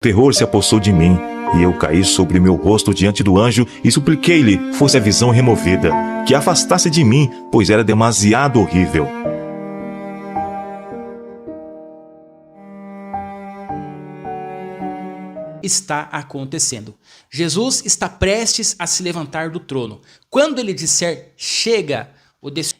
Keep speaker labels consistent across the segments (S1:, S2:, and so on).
S1: Terror se apossou de mim, e eu caí sobre meu rosto diante do anjo e supliquei-lhe fosse a visão removida, que afastasse de mim, pois era demasiado horrível.
S2: Está acontecendo. Jesus está prestes a se levantar do trono. Quando ele disser chega,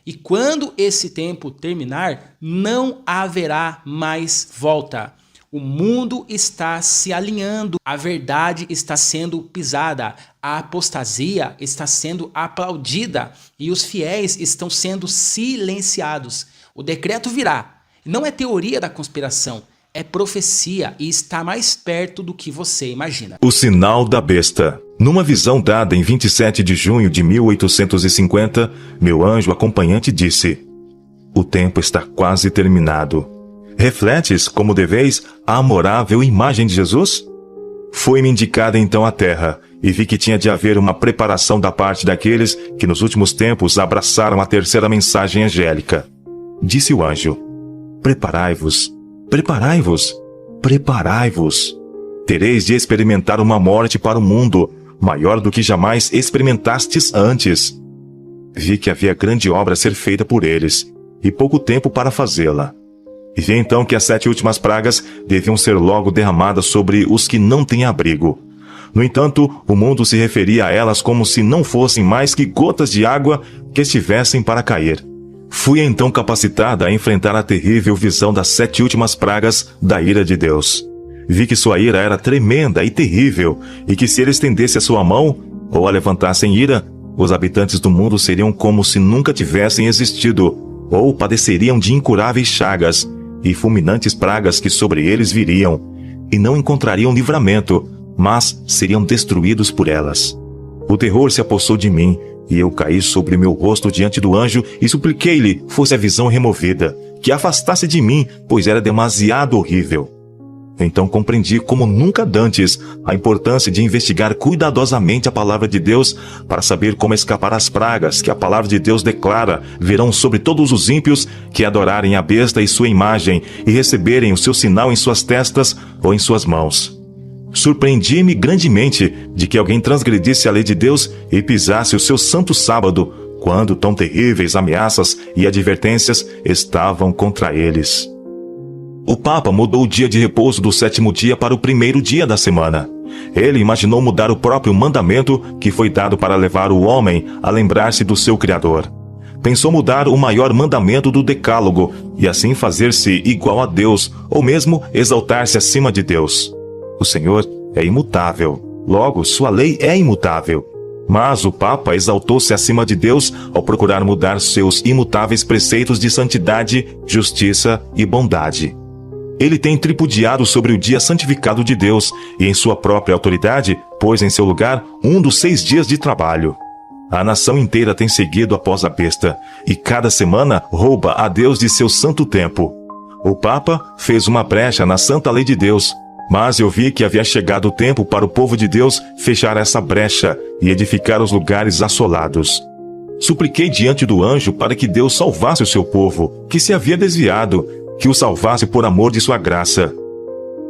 S2: e quando esse tempo terminar, não haverá mais volta. O mundo está se alinhando, a verdade está sendo pisada, a apostasia está sendo aplaudida e os fiéis estão sendo silenciados. O decreto virá. Não é teoria da conspiração, é profecia e está mais perto do que você imagina.
S1: O sinal da besta. Numa visão dada em 27 de junho de 1850, meu anjo acompanhante disse: o tempo está quase terminado. Refletes, como deveis, a amorável imagem de Jesus? Foi-me indicada então a terra, e vi que tinha de haver uma preparação da parte daqueles que nos últimos tempos abraçaram a terceira mensagem angélica. Disse o anjo: preparai-vos, preparai-vos, preparai-vos. Tereis de experimentar uma morte para o mundo, maior do que jamais experimentastes antes. Vi que havia grande obra a ser feita por eles, e pouco tempo para fazê-la. E vi então que as 7 últimas pragas deviam ser logo derramadas sobre os que não têm abrigo. No entanto, o mundo se referia a elas como se não fossem mais que gotas de água que estivessem para cair. Fui então capacitada a enfrentar a terrível visão das 7 últimas pragas da ira de Deus. Vi que sua ira era tremenda e terrível, e que se ele estendesse a sua mão, ou a levantasse em ira, os habitantes do mundo seriam como se nunca tivessem existido, ou padeceriam de incuráveis chagas, e fulminantes pragas que sobre eles viriam, e não encontrariam livramento, mas seriam destruídos por elas. O terror se apossou de mim, e eu caí sobre meu rosto diante do anjo e supliquei-lhe fosse a visão removida, que afastasse de mim, pois era demasiado horrível. Então compreendi como nunca dantes a importância de investigar cuidadosamente a palavra de Deus para saber como escapar às pragas que a palavra de Deus declara virão sobre todos os ímpios que adorarem a besta e sua imagem e receberem o seu sinal em suas testas ou em suas mãos. Surpreendi-me grandemente de que alguém transgredisse a lei de Deus e pisasse o seu santo sábado, quando tão terríveis ameaças e advertências estavam contra eles. O Papa mudou o dia de repouso do 7º dia para o 1º dia da semana. Ele imaginou mudar o próprio mandamento que foi dado para levar o homem a lembrar-se do seu Criador. Pensou mudar o maior mandamento do Decálogo e assim fazer-se igual a Deus, ou mesmo exaltar-se acima de Deus. O Senhor é imutável, logo sua lei é imutável. Mas o Papa exaltou-se acima de Deus ao procurar mudar seus imutáveis preceitos de santidade, justiça e bondade. Ele tem tripudiado sobre o dia santificado de Deus e em sua própria autoridade pôs em seu lugar um dos 6 dias de trabalho. A nação inteira tem seguido após a besta e cada semana rouba a Deus de seu santo tempo. O Papa fez uma brecha na santa lei de Deus, mas eu vi que havia chegado o tempo para o povo de Deus fechar essa brecha e edificar os lugares assolados. Supliquei diante do anjo para que Deus salvasse o seu povo, que se havia desviado, que o salvasse por amor de sua graça.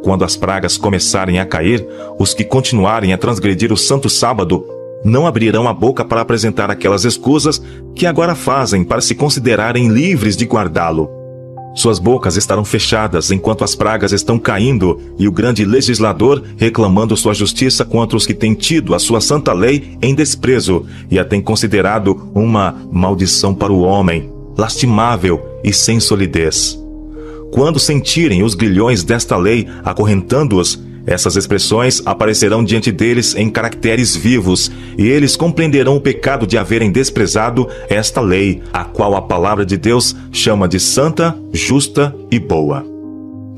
S1: Quando as pragas começarem a cair, os que continuarem a transgredir o santo sábado não abrirão a boca para apresentar aquelas escusas que agora fazem para se considerarem livres de guardá-lo. Suas bocas estarão fechadas enquanto as pragas estão caindo e o grande legislador reclamando sua justiça contra os que têm tido a sua santa lei em desprezo e a têm considerado uma maldição para o homem, lastimável e sem solidez. Quando sentirem os grilhões desta lei acorrentando-os, essas expressões aparecerão diante deles em caracteres vivos, e eles compreenderão o pecado de haverem desprezado esta lei, a qual a palavra de Deus chama de santa, justa e boa.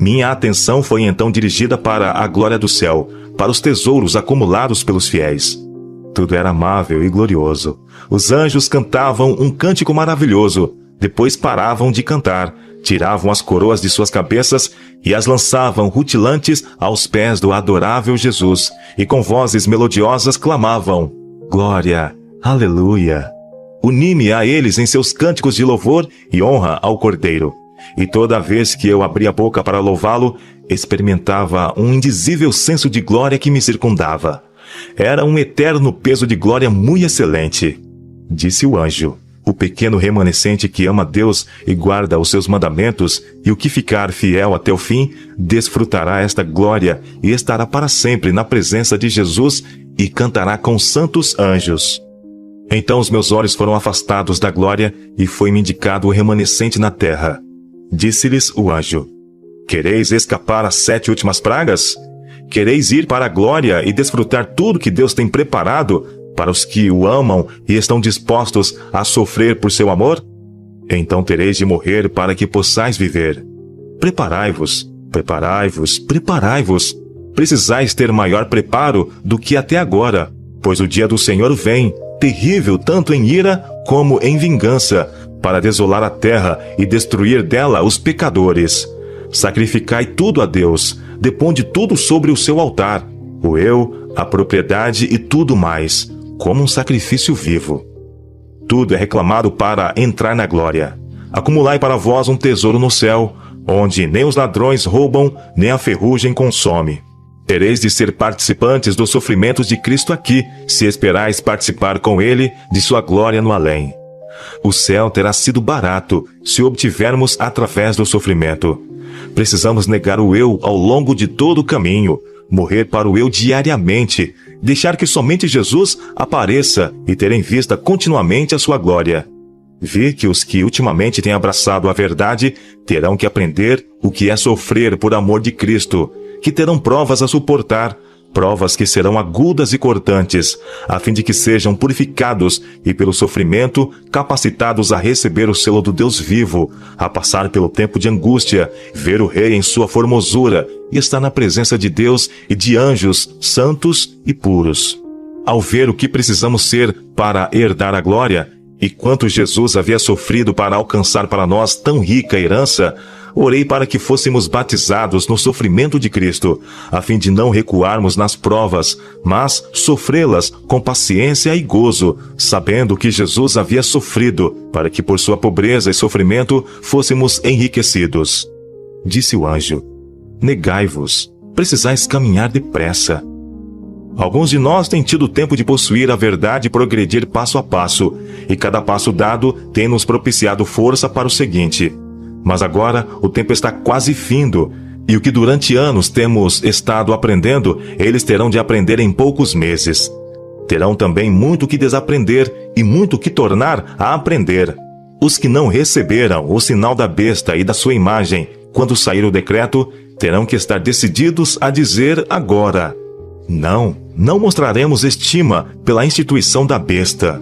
S1: Minha atenção foi então dirigida para a glória do céu, para os tesouros acumulados pelos fiéis. Tudo era amável e glorioso. Os anjos cantavam um cântico maravilhoso, depois paravam de cantar, tiravam as coroas de suas cabeças e as lançavam rutilantes aos pés do adorável Jesus, e com vozes melodiosas clamavam: Glória, Aleluia! Uni-me a eles em seus cânticos de louvor e honra ao Cordeiro. e toda vez que eu abria a boca para louvá-lo, experimentava um indizível senso de glória que me circundava. Era um eterno peso de glória muito excelente. Disse o anjo: o pequeno remanescente que ama Deus e guarda os seus mandamentos, e o que ficar fiel até o fim, desfrutará esta glória e estará para sempre na presença de Jesus e cantará com os santos anjos. Então os meus olhos foram afastados da glória e foi-me indicado o remanescente na terra. Disse-lhes o anjo: quereis escapar às 7 últimas pragas? Quereis ir para a glória e desfrutar tudo que Deus tem preparado para os que o amam e estão dispostos a sofrer por seu amor? Então tereis de morrer para que possais viver. Preparai-vos, preparai-vos, preparai-vos. Precisais ter maior preparo do que até agora, pois o dia do Senhor vem, terrível tanto em ira como em vingança, para desolar a terra e destruir dela os pecadores. Sacrificai tudo a Deus, deponde tudo sobre o seu altar, o eu, a propriedade e tudo mais, como um sacrifício vivo. Tudo é reclamado para entrar na glória. Acumulai para vós um tesouro no céu, onde nem os ladrões roubam, nem a ferrugem consome. Tereis de ser participantes dos sofrimentos de Cristo aqui, se esperais participar com Ele de sua glória no além. O céu terá sido barato, se o obtivermos através do sofrimento. Precisamos negar o eu ao longo de todo o caminho, morrer para o eu diariamente, deixar que somente Jesus apareça e ter em vista continuamente a sua glória. Vi que os que ultimamente têm abraçado a verdade terão que aprender o que é sofrer por amor de Cristo, que terão provas a suportar, provas que serão agudas e cortantes, a fim de que sejam purificados e, pelo sofrimento, capacitados a receber o selo do Deus vivo, a passar pelo tempo de angústia, ver o Rei em sua formosura e estar na presença de Deus e de anjos santos e puros. Ao ver o que precisamos ser para herdar a glória, e quanto Jesus havia sofrido para alcançar para nós tão rica herança, orei para que fôssemos batizados no sofrimento de Cristo, a fim de não recuarmos nas provas, mas sofrê-las com paciência e gozo, sabendo que Jesus havia sofrido, para que por sua pobreza e sofrimento fôssemos enriquecidos. Disse o anjo: negai-vos, precisais caminhar depressa. Alguns de nós têm tido tempo de possuir a verdade e progredir passo a passo, e cada passo dado tem nos propiciado força para o seguinte. Mas agora o tempo está quase findo, e o que durante anos temos estado aprendendo, eles terão de aprender em poucos meses. Terão também muito que desaprender e muito que tornar a aprender. Os que não receberam o sinal da besta e da sua imagem, quando sair o decreto, terão que estar decididos a dizer agora: não mostraremos estima pela instituição da besta.